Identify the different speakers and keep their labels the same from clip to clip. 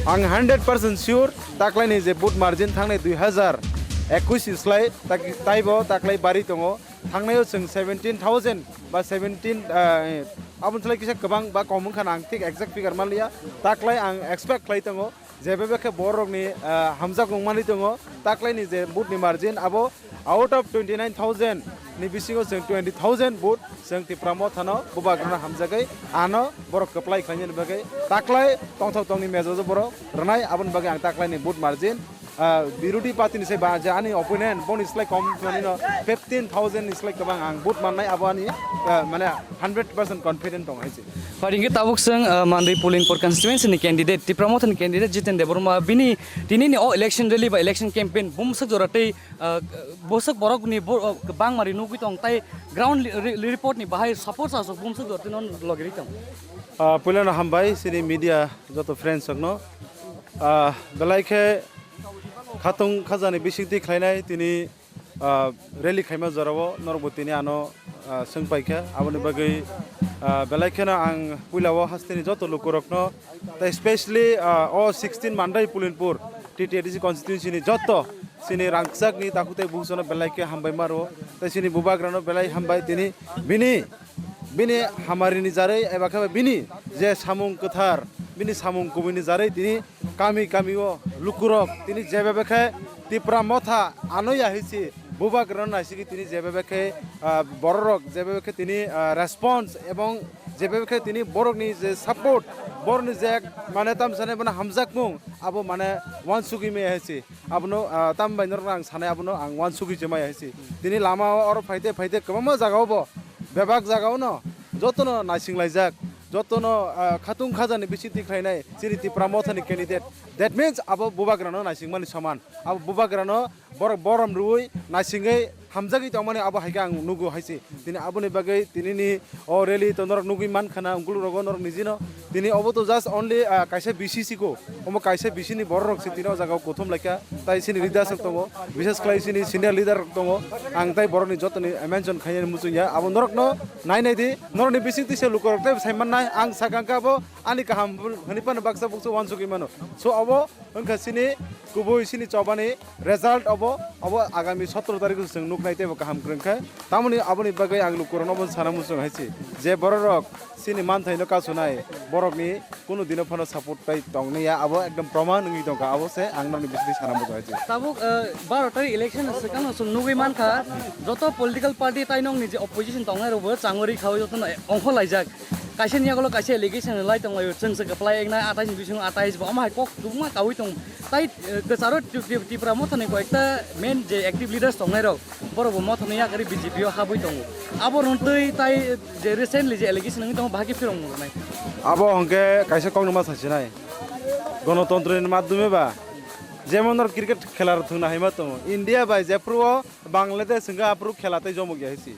Speaker 1: आं 100% sure taklai ni je boot margin thangnai 2021 slai taibo taklai bari tongo thangnai जों 17,000 बा 17 abun slai kisa kabang ba komung khan ang tik exact figure malia taklai ang expect klai tongo jebe ke borok ni hamza gongmani tongo taklai ni je boot ni margin abo out of 29,000 ni bisingo जों 20,000 boot जों ti promote hano bubagrana hamjagai ano borok apply khaini bagai taklai tongni mejo borok ranai abun bagai ang taklai ni boot margin बिरुदी party नि बा जानी opponent बोन इस लाइक कम माने 15,000 इस लाइक गोबां आं बुट माननाय आबानि माने 100% कॉन्फिडेंट दं हाइसे
Speaker 2: फारिंगे ताबुक जों मानदै पोलिंग फर कन्स्टिट्युएंसी नि कैंडिडेट ति प्रमोशन कैंडिडेट जितेन देबरमा बिनि दिनैनि अ इलेक्शन रैली बा इलेक्शन कैंपेन बुमसक जरातै बोसक बरकनि बां मारि नुगै दं ताइ ग्राउंड रिपोर्ट नि बाहाय सपोर्ट आसो बुमसक जरतै नन लगरि दं
Speaker 1: पुलन हामबाय सिनि media Jat friends सकनो दलाइखे खाtung khajani bisingti khlainai tini rally khaima jarabo norbotini ano sungpaikha aboni bagai belaikena ang puilawo hastini joto lukurokno ta especially o 16 mandai pulinpur TTDC constituency ni joto sini rangsak ni takute busono belaike hambai maro ta sini bubagrano belai hambai tini bini hamarini jarai ebakha bini je samung kothar bini samung kubini jarai tini kami o lukurok tini jebebekhe tipra motha anoya hisi bubagrano naisigi tini jebebekhe bororok jebebekhe tini response ebong jebebekhe tini borokni je support borni je mane tam sane bana hamjakmung abo mane wansugi me hisi abno tam bainor ang sane abno ang wansugi jemai hisi tini lama or faide kobama jagao bo bebak jagao no jotono naisinglaijak jotono khatung khajani bisiti khlainai siriti promothani candidate that means abo bubagrano naisingmani saman abo bubagrano borom ruoi naisingai hamjagi tongmani abo haika ang nugu haisi tini aboni bagai tini ni o rally tonor nugi man khana ungkulu rogo nor nijino tini obo to just only kaisa BCC ko omo kaisa BC ni borok sitino jaga kothom laika tai sini leadership tongo বিশেষ kai sini senior leader tongo ang tai boroni jotoni mention khaini musuya abo norok no nai di norni bisiti se lukorok tai saiman nai ang sagangka bo ani kaham hanipan baksa buksu wansugi mano so abo onka sini kubui sini chobani result abo agami 17 tarikh जों नुकनायते बो kaham krengkha tamoni aboni bagai ang lukorno bo sana musung haisi je borok sini man thaino ka sunai borokni kuno dino phono support tai tongniya abo ekdom proman ngi tongka abo se ang nani bisri sana mo haisi
Speaker 2: Tabuk 12 तारिख election सेकान सुन नुगै मानखा जतो political party ताइनों नि जे opposition तंगाय रबो चांगरि खाव जतो अंख लाइजाक कासे नियागलो कासे allegation लाई तंगाय जों से apply एकना 28 बिसुं 28 बो अमा कक दुमा कावि तं ताइ गसारो टिप्रा मथने को एकता मेन जे एक्टिव लीडर्स तंगाय रक बरबो मथने या करि बीजेपी हाबै तं आबो रन्तै ताइ जे रिसेंटली जे एलिगेशन नङि तं बाकी फिरं नाय
Speaker 1: abo hongke kaisa kongma sasinai গণতন্ত্রের মাধ্যমে বা যেমন ক্রিকেট খেলার থুনা হাইমা তো ইন্ডিয়া বাই জেপ্রো বাংলাদেশ সঙ্গে আপরু খেলাতে জমো গিয়েছি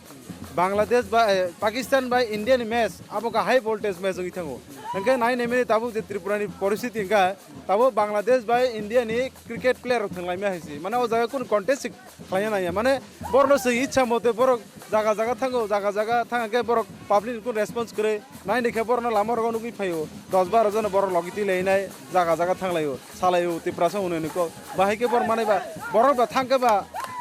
Speaker 1: বাংলাদেশ বা পাকিস্তান বাই ইন্ডিয়ান ম্যাচ আবকা হাই ভোল্টেজ ম্যাচ হই থাকো হংকে নাই নেমে তাবু যে ত্রিপুরানি পরিস্থিতি হংকা তাবু বাংলাদেশ বাই ইন্ডিয়ানি ক্রিকেট প্লেয়ার থাকলাইমা হইছি মানে ও জায়গা কোন কন্টেস্ট খাইয়া নাই মানে বড় সে ইচ্ছা মতে বড় জায়গা থাঙ্গো জায়গা থাঙ্গাকে বড় পাবলিক কোন রেসপন্স করে নাই দেখে বড় লামর গনুকি ফাইও 10-12 জন বড় লগিতি লাইনাই জায়গা থাংলাইও সালাইও ত্রিপুরাসা উননিকো বাহাইকে বড় মানে বা বড় বা থাঙ্গে বা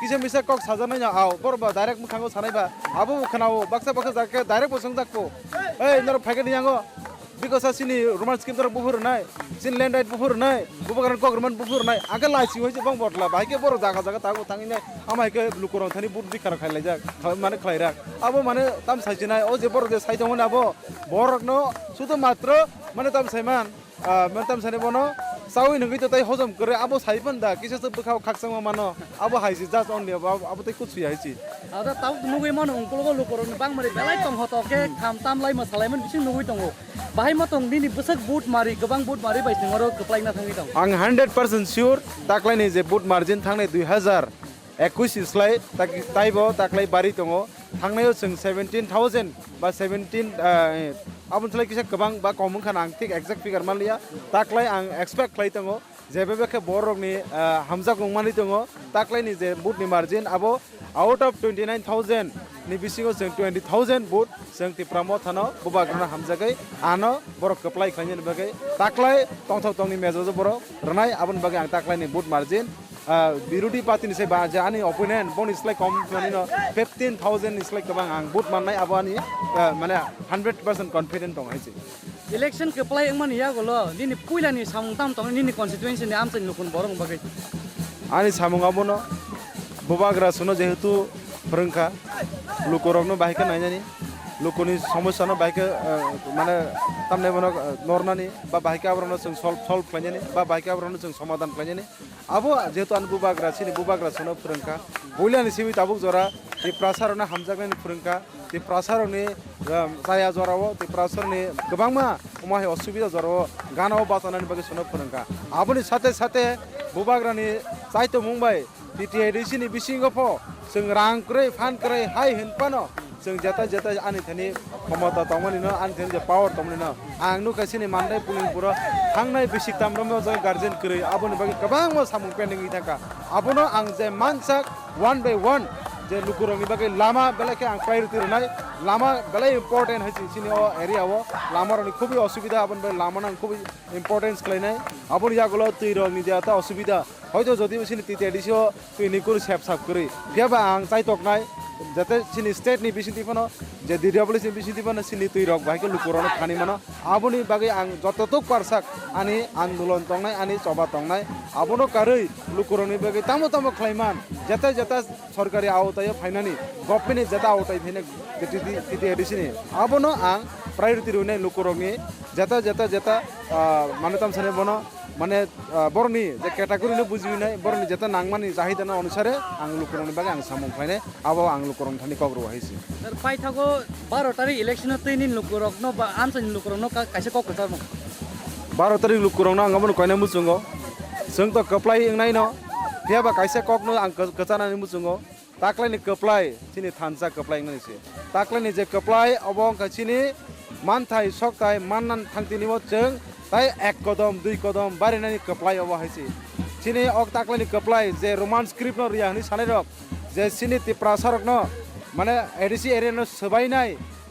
Speaker 1: किसे मिसा कक साजानाय आव बरबा डाइरेक्ट मुखांगो सानायबा आबो खनाव बाक्सा जाके डाइरेक्ट बसं जाकपो ए नर फाइगे नियांगो बिकॉज सिनी रोमान स्कीम तर बुफुर नाय सिन लैंड राइट बुफुर नाय बुबगारन गवर्नमेंट बुफुर नाय आगे लाइसि होय बंग बटला बाइके बर जागा तागो थांगिने आमाइके लुकुरं थानि बुट बिखार खाइलाय जा माने खलायरा आबो माने ताम साइजिनाय ओ जे बर जे साइदों आबो बरकनो सुदो मात्र माने ताम साइमान माने ताम साने बनो सावि नंगै तो ताइ हजम करे आबो साइपन दा किसे बखाव खाकसंग मानो आबो हाइसि जास्ट ओनलि आबो ताइ कुछ हाइसि
Speaker 2: आदा ताउ नुगै मन उंकलगो लुकरन बां मारि बेलाय तंग हतके खाम ताम लाइ मसालायमन बिसिं नुगै तंगो बाहाय मतंग दिनि बसक बुट मारि गोबां बुट मारि बाइसिंगरो गप्लायना थांगै दं
Speaker 1: आं 100% श्योर ताक्लायनि जे बुट मार्जिन थांनाय 2021 स्लाइ ताइबो ताक्लाय बारि दङ थांनायाव जों 17,000 बा 17 abun selai kisa kebang ba komung kan ang tik exact figure malia taklai ang expect klai tongo jebe ke borok ni hamza gongmani tongo taklai ni je boot ni margin abo out of 29,000 ni bisingo जों 20,000 vote जों tipramo thano bubagrana hamjagai ano borok keplai khaini ni bagai taklai tongthok tongni mejojo borok rnai abon bagai ang taklai ni vote margin বিরোধী party নিছে বা যে আনি opponent বন ইসলাই কম মানে 15,000 ইসলাই কবাং আং বুট মাননাই আবানি মানে 100% কনফিডেন্ট দং হাইছে
Speaker 2: ইলেকশন কেপ্লাই এমন ইয়া গলো নিনি পুইলানি সামতাম তং নিনি কনস্টিটুয়েন্সি নি আমসে নুকুন বরং বাগै
Speaker 1: আনি সামং আবনো বুবাগ্রা শুনো যেহেতু ফরংখা লুকরকনো বাইকে নাই জানি লুকনি সমস্যানো বাইকে মানে তামনে বনো নরনানি বা বাইকে আবরনো जों সলভ খাইনি বা বাইকে আবরনো जों সমাধান খাইনি আবো যেহেতু আন বুবাগ্রা সিনি বুবাগ্রা শুনো ফরংখা বইলানি সিবি তাবুক জরা তে প্রাসারনা হামজাগনি ফরংখা তে প্রাসারনি जाया जरावो তে প্রাসারনি गोबांमा अमाय असुबिदा जरावो गानाव बातानानि बागै শুনো ফরংখা आबोनि साथे साथे बुबाग्रानि चाइतो मुंबाइ टिटिआइडिसिनि बिसिंगफो जों रां क्रै फान क्रै हाय होनपानो जों जेता जेता आनि थानि क्षमता तमनिनो आनि थानि जे पावर तमनिनो आं नु कासिनि मानदाय पुलिंपुरो थांनाय बिसिक तामरमो जों गार्जेन क्रै आबोनि बागै गोबां मो सामुं पेन्डिंग थाका आबोनो आं जे मानसाक 1 by 1 जे लुकुरंनि बागै लामा बेलाके आं प्रायोरिटी रनाय लामा बेलाय इम्पोर्टेन्ट हाइसि सिनि एरियावो लामारनि खुबै असुबिदा आबोन बे लामाना खुबै इम्पोर्टेन्स क्लाइनाय आबोनि जागलो तैरंनि जाता असुबिदा হয়তো যদি সিনি টিটিআইডিসিও তুই নিকুর সেপ সাপ করি বিয়াবা আং চাইতকনাই যাতে সিনি স্টেটনি বিসিতিফানো যে ডিডব্লিউসি বিসিতিফানো সিনি তুই রক ভাইকে লুকুরনো খানি মানো আবনি বাগै आं যতটুক পারসাক আনি আন্দোলন তংনাই আনি সভা তংনাই আবনো কারৈ লুকুরনি বাগै তামো তামো খাইমান যেতে যেতে সরকারি আওতায় ফাইনানি গভর্নমেন্ট যেতে আওতায় ফেনে টিটিআইডিসিনি আবনো आं प्रायोरिटी রুনে লুকুরনি যেতে যেতে যেতে মানে তাম সানে বনো মানে বরনি যে ক্যাটাগরিনো বুঝিনাय বরনি যেতে নাংমানি চাহিদানা অনুসারে आं লুকুরনি বাগै आं सामुं फायनाय आबो आं लुकुरन थानि कग्रु हाइसि
Speaker 2: तर पाइथागो 12 तारिख इलेक्शन तैनि लुकुरकनो बा आमसनि लुकुरकनो काइसे ककटार म
Speaker 1: 12 तारिख लुकुरंनो आं गाबोन कयना मुचुंगो जों तो कप्लाय इंनाय न बियाबा काइसे ककनो आं कचानानि मुचुंगो ताक्लायनि कप्लाय सिनि थानसा कप्लाय इंनायसे ताक्लायनि जे कप्लाय अबं काचिनि मानथाय सकथाय माननान थांतिनिमो जों ताई 1 कदम 2 कदम बारिनानि कप्लाय अबो हाइसि सिनि अक ताक्लायनि कप्लाय जे रोमान स्क्रिप्ट न रियानि सानाय रक जे सिनि तिप्रासारक न माने एडिसि एरिया न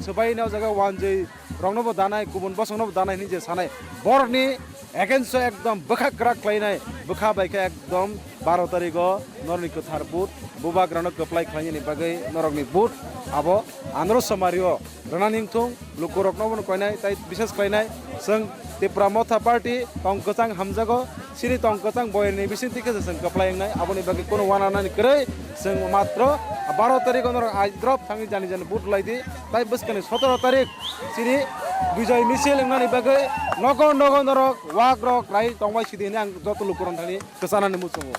Speaker 1: सबाइनाव जागा वानजै रंनोबो दानाय गुबुन बसंनोबो दानाय नि जे सानाय बरनि एगेन्स्ट एकदम बखा क्राक लायनाय बखा बायका एकदम 12 तारिखो नरनि कथार बुट बुबाग्रानो कप्लाय खायनि बागै नरकनि बुट आबो आनरो समारियो रनानिंथुं लुकुरकनो कयनाय ताई बिशेष खायनाय जों तिप्रामथा पार्टी टंकचां हामजागो सिरि टंकचां बयनि बिसिंतिके जों कप्लायनाय आबोनि बागै कोनो वानानानि करै जों मात्र 12 तारिख नर आइद्रप थांनि जानि जानि बुट लायदि ताई बसकनि 17 तारिख सिरि বিজয় মিছিল এংনানি বাগै নগর নগর নরক ওয়াক রক রাই তংবাই সিদিনে आं যত লুকুরন थानि कसानानि मुचुंगो